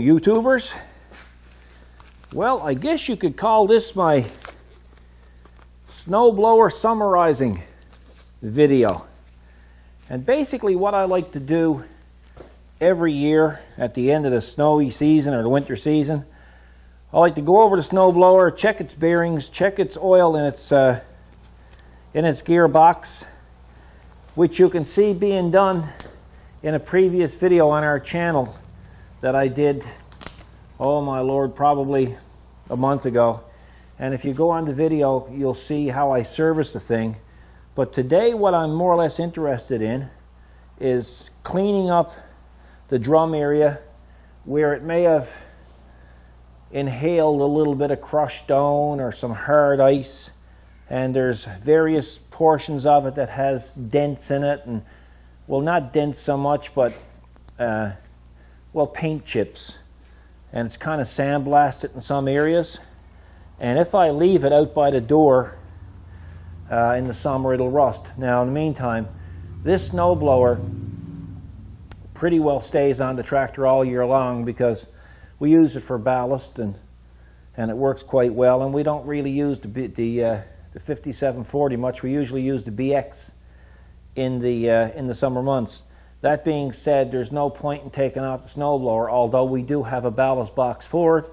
YouTubers. Well, I guess you could call this my snowblower summarizing video. And basically what I like to do every year at the end of the snowy season or the winter season, I like to go over the snowblower, check its bearings, check its oil in its gearbox, which you can see being done in a previous video on our channel that I did, oh my lord, probably a month ago. And if you go on the video, you'll see how I service the thing. But today what I'm more or less interested in is cleaning up the drum area where it may have inhaled a little bit of crushed stone or some hard ice, and there's various portions of it that has dents in it, and well, not dents so much, but well, paint chips, and it's kind of sandblasted in some areas. And if I leave it out by the door in the summer, it'll rust. Now in the meantime, this snowblower pretty well stays on the tractor all year long because we use it for ballast, and it works quite well. And we don't really use the 5740 much. We usually use the BX in the summer months. That being said, there's no point in taking off the snowblower, although we do have a ballast box for it.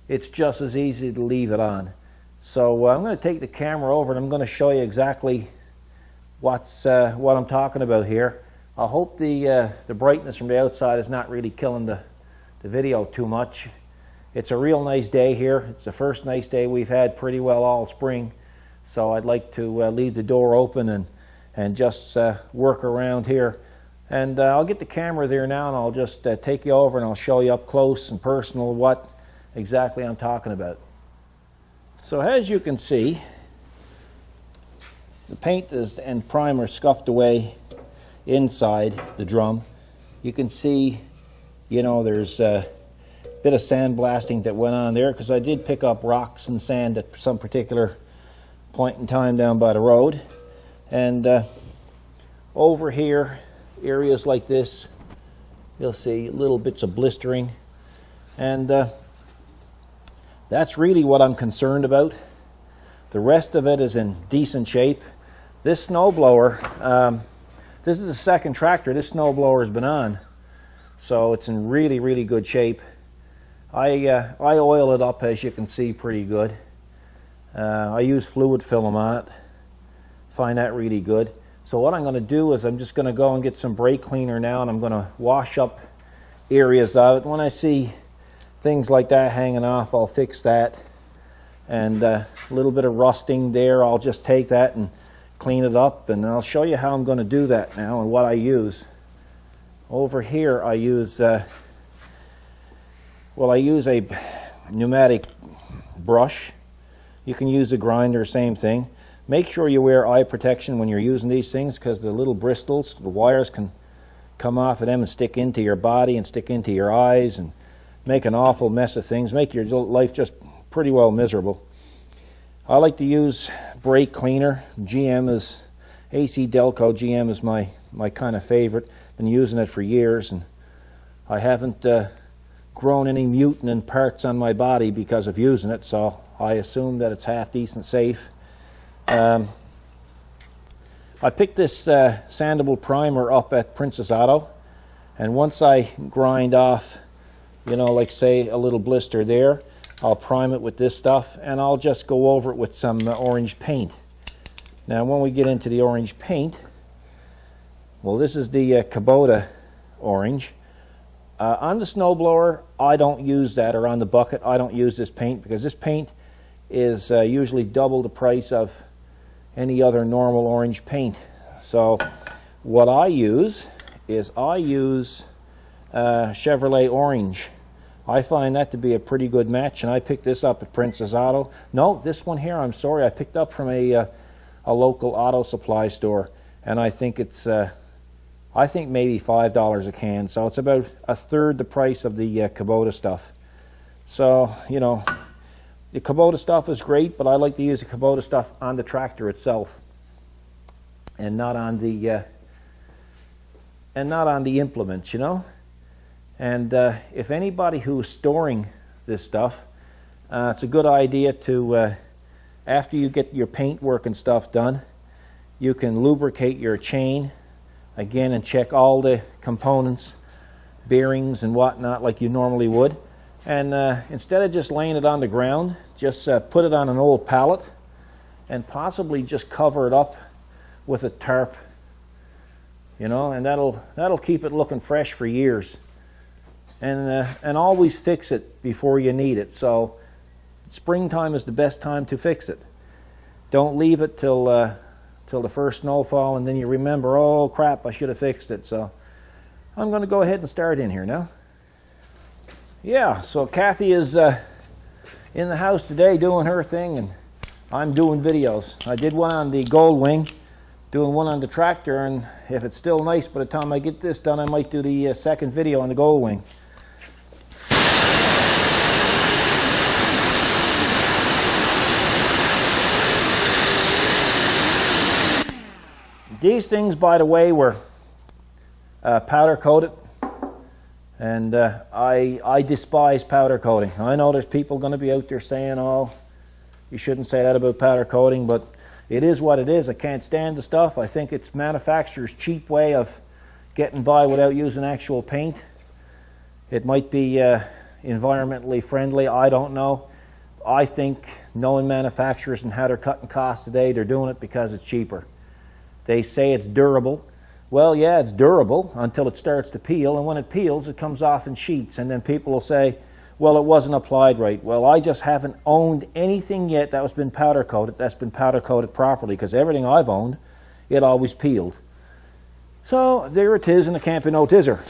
It's just as easy to leave it on. So I'm going to take the camera over and I'm going to show you exactly what I'm talking about here. I hope the brightness from the outside is not really killing the video too much. It's a real nice day here. It's the first nice day we've had pretty well all spring. So I'd like to leave the door open and just work around here. And I'll get the camera there now, and I'll just take you over and I'll show you up close and personal what exactly I'm talking about. So as you can see, the paint and primer scuffed away inside the drum. You can see, you know, there's a bit of sandblasting that went on there because I did pick up rocks and sand at some particular point in time down by the road. And over here, areas like this, you'll see little bits of blistering, and that's really what I'm concerned about. The rest of it is in decent shape. This snowblower, this is the second tractor this snowblower has been on, so it's in really, really good shape. I oil it up, as you can see, pretty good. I use fluid film on it. Find that really good. So what I'm going to do is I'm just going to go and get some brake cleaner now, and I'm going to wash up areas of it. When I see things like that hanging off, I'll fix that. And a little bit of rusting there, I'll just take that and clean it up, and I'll show you how I'm going to do that now and what I use. Over here I use a pneumatic brush. You can use a grinder, same thing. Make sure you wear eye protection when you're using these things, because the little bristles, the wires can come off of them and stick into your body and stick into your eyes and make an awful mess of things, make your life just pretty well miserable. I like to use brake cleaner. GM is, AC Delco GM is my kind of favorite. Been using it for years, and I haven't grown any mutant parts on my body because of using it, so I assume that it's half decent safe. I picked this sandable primer up at Princess Auto, and once I grind off, you know, like say a little blister there, I'll prime it with this stuff, and I'll just go over it with some orange paint. Now when we get into the orange paint, well, this is the Kubota orange. On the snowblower, I don't use that, or on the bucket, I don't use this paint, because this paint is usually double the price of any other normal orange paint. So what I use is Chevrolet orange. I find that to be a pretty good match, and I picked this up at Princess Auto. No, this one here, I'm sorry, I picked up from a local auto supply store, and I think it's maybe $5 a can, so it's about a third the price of the Kubota stuff. So, you know, the Kubota stuff is great, but I like to use the Kubota stuff on the tractor itself, and not on the implements, you know. And if anybody who's storing this stuff, it's a good idea to, after you get your paint work and stuff done, you can lubricate your chain again and check all the components, bearings and whatnot like you normally would. And instead of just laying it on the ground, just put it on an old pallet and possibly just cover it up with a tarp, you know, and that'll keep it looking fresh for years. And always fix it before you need it. So springtime is the best time to fix it. Don't leave it till the first snowfall and then you remember, oh crap, I should have fixed it. So I'm going to go ahead and start in here now. Yeah, so Kathy is in the house today doing her thing, and I'm doing videos. I did one on the Gold Wing, doing one on the tractor, and if it's still nice by the time I get this done, I might do the second video on the Gold Wing. These things, by the way, were powder coated. And I despise powder coating. I know there's people going to be out there saying, oh, you shouldn't say that about powder coating, but it is what it is. I can't stand the stuff. I think it's manufacturer's cheap way of getting by without using actual paint. It might be environmentally friendly. I don't know. I think, knowing manufacturers and how they're cutting costs today, they're doing it because it's cheaper. They say it's durable. Well, yeah, it's durable until it starts to peel, and when it peels, it comes off in sheets, and then people will say, well, it wasn't applied right. Well, I just haven't owned anything yet that's been powder coated properly, because everything I've owned, it always peeled. So there it is, and there can't be no tizzer.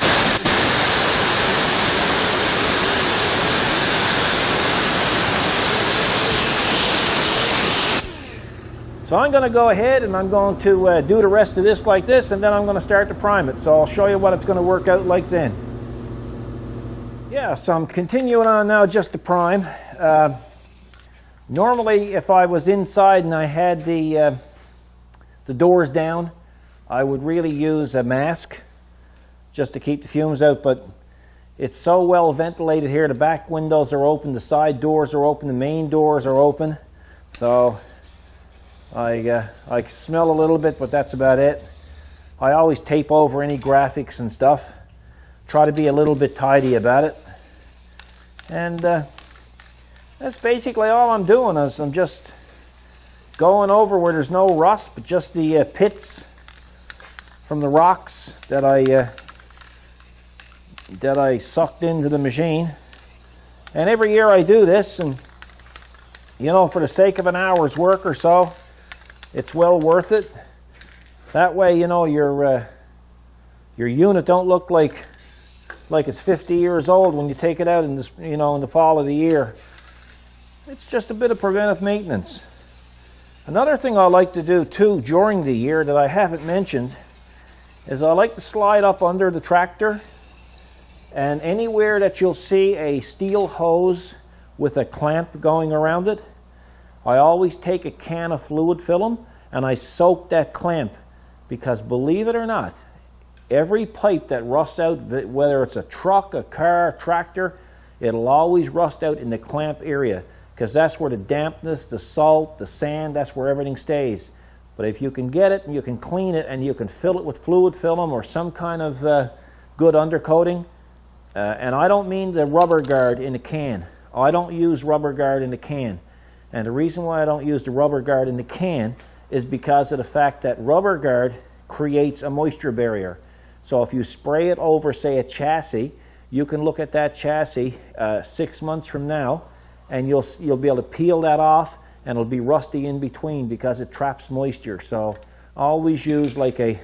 So I'm going to go ahead and I'm going to do the rest of this like this, and then I'm going to start to prime it. So I'll show you what it's going to work out like then. Yeah, so I'm continuing on now just to prime. Normally, if I was inside and I had the doors down, I would really use a mask just to keep the fumes out, but it's so well ventilated here. The back windows are open, the side doors are open, the main doors are open. So I smell a little bit, but that's about it. I always tape over any graphics and stuff. Try to be a little bit tidy about it. And that's basically all I'm doing. Is I'm just going over where there's no rust, but just the pits from the rocks that I sucked into the machine. And every year I do this, and you know, for the sake of an hour's work or so, it's well worth it. That way, you know, your unit don't look like it's 50 years old when you take it out in this, you know, in the fall of the year. It's just a bit of preventive maintenance. Another thing I like to do too during the year that I haven't mentioned is I like to slide up under the tractor, and anywhere that you'll see a steel hose with a clamp going around it, I always take a can of fluid film and I soak that clamp, because believe it or not, every pipe that rusts out, whether it's a truck, a car, a tractor, it'll always rust out in the clamp area, because that's where the dampness, the salt, the sand, that's where everything stays. But if you can get it and you can clean it and you can fill it with fluid film or some kind of good undercoating, and I don't mean the rubber guard in a can. I don't use rubber guard in the can. And the reason why I don't use the rubber guard in the can is because of the fact that rubber guard creates a moisture barrier. So if you spray it over, say, a chassis, you can look at that chassis 6 months from now, and you'll be able to peel that off, and it'll be rusty in between because it traps moisture. So always use like a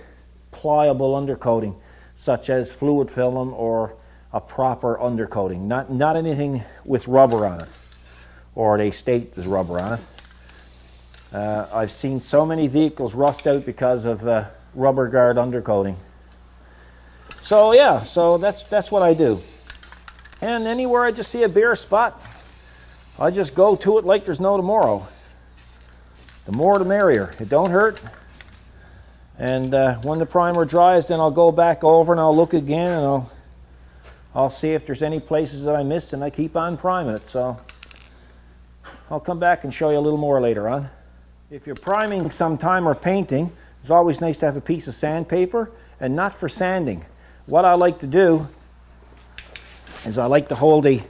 pliable undercoating, such as fluid film or a proper undercoating. Not anything with rubber on it, or they state there's rubber on it. I've seen so many vehicles rust out because of rubber guard undercoating. So yeah, so that's what I do. And anywhere I just see a bare spot, I just go to it like there's no tomorrow. The more the merrier. It don't hurt. And when the primer dries, then I'll go back over and I'll look again, and I'll see if there's any places that I missed, and I keep on priming it. So I'll come back and show you a little more later on. If you're priming sometime or painting, it's always nice to have a piece of sandpaper, and not for sanding. What I like to do is I like to hold the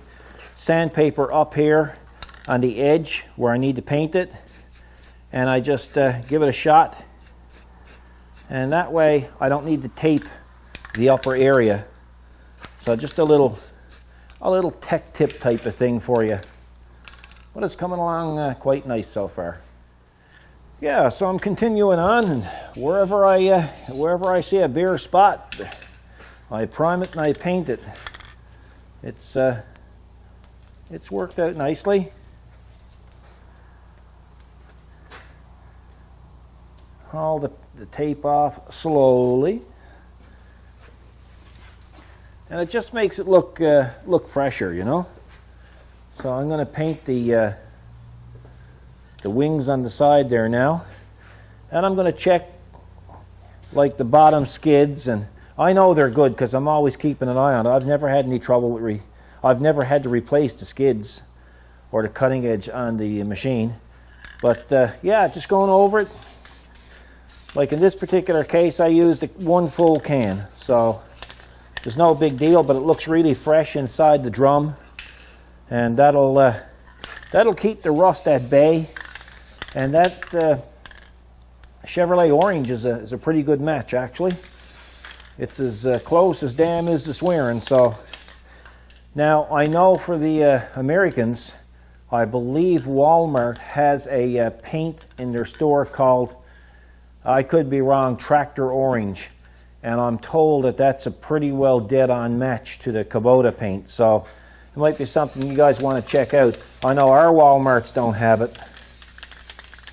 sandpaper up here on the edge where I need to paint it, and I just give it a shot, and that way I don't need to tape the upper area. So just a little tech tip type of thing for you. But it's coming along quite nice so far. Yeah, so I'm continuing on, and wherever I see a bare spot, I prime it and I paint it. It's worked out nicely. Haul the tape off slowly, and it just makes it look fresher, you know. So I'm going to paint the wings on the side there now, and I'm going to check like the bottom skids, and I know they're good because I'm always keeping an eye on it. I've never had any trouble with I've never had to replace the skids or the cutting edge on the machine. But yeah, just going over it. Like in this particular case, I used one full can, so there's no big deal, but it looks really fresh inside the drum, and that'll keep the rust at bay. And that Chevrolet orange is a pretty good match, actually. It's as close as damn is to swearing. So now I know for the Americans, I believe Walmart has a paint in their store called, I could be wrong, Tractor Orange, and I'm told that that's a pretty well dead-on match to the Kubota paint. So it might be something you guys want to check out. I know our Walmarts don't have it.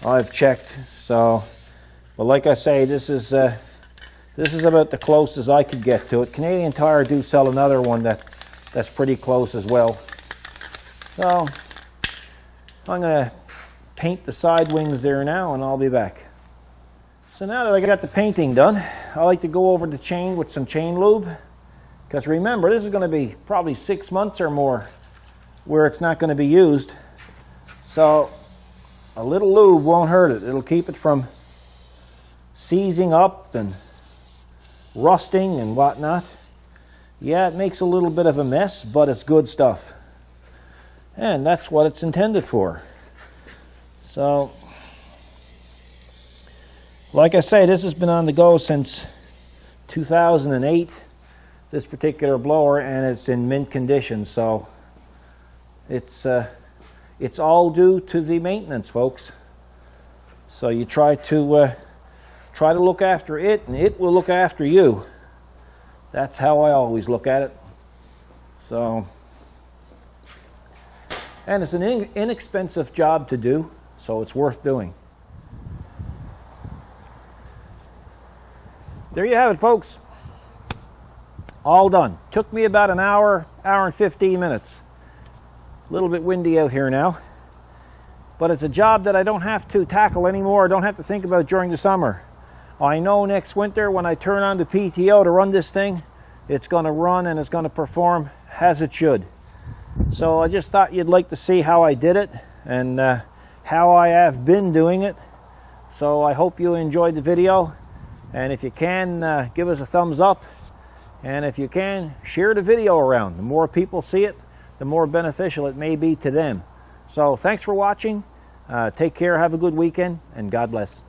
I've checked. So, but like I say, this is about the closest I could get to it. Canadian Tire do sell another one that's pretty close as well. So I'm going to paint the side wings there now, and I'll be back. So now that I got the painting done, I like to go over the chain with some chain lube, because remember, this is going to be probably 6 months or more where it's not going to be used. So a little lube won't hurt it. It'll keep it from seizing up and rusting and whatnot. Yeah, it makes a little bit of a mess, but it's good stuff. And that's what it's intended for. So, like I say, this has been on the go since 2008, this particular blower, and it's in mint condition. So it's all due to the maintenance, folks. So you try to look after it, and it will look after you. That's how I always look at it. So, and it's an inexpensive job to do, so it's worth doing. There you have it, folks. All done. Took me about an hour and 15 minutes. A little bit windy out here now, but it's a job that I don't have to tackle anymore. I don't have to think about during the summer. I know next winter when I turn on the PTO to run this thing, it's going to run and it's going to perform as it should. So I just thought you'd like to see how I did it and how I have been doing it. So I hope you enjoyed the video, and if you can, give us a thumbs up, and if you can, share the video around. The more people see it, the more beneficial it may be to them. So thanks for watching. Take care, have a good weekend, and God bless.